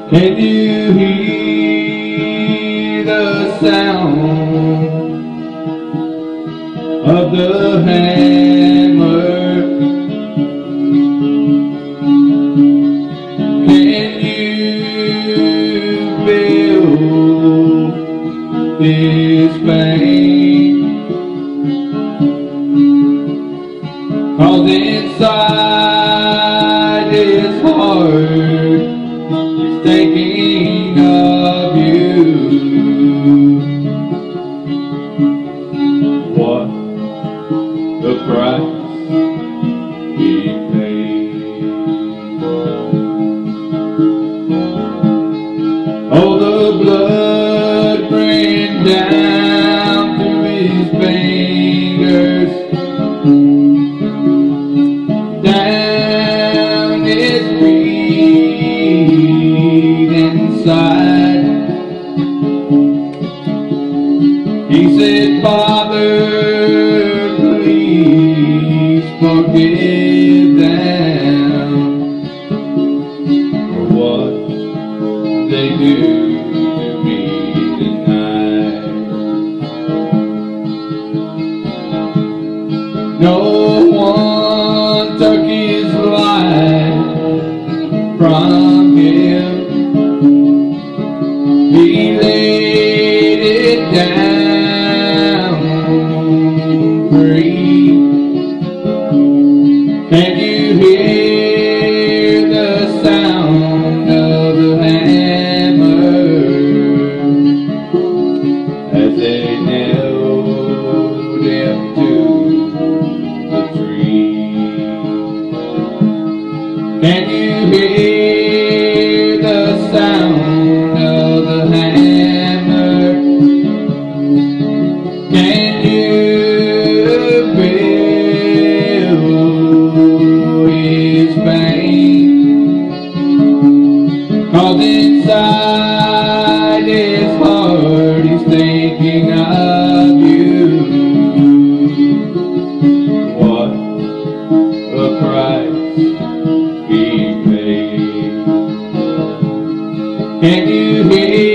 Can you hear the sound of the hammer? Can you feel this pain? 'Cause inside his heart he's thinking of you. What the price he paid. Oh, the blood ran down through his fingers, down his feet inside. He said, Father, please forgive them for what they do to me tonight. No one took his life from him. He laid it down free. Can you hear the sound of the hammer as they nailed him to the tree? Can you hear the sound of the hammer? Can you feel his pain? 'Cause inside his heart he's thinking of you. What a price he paid. Can you hear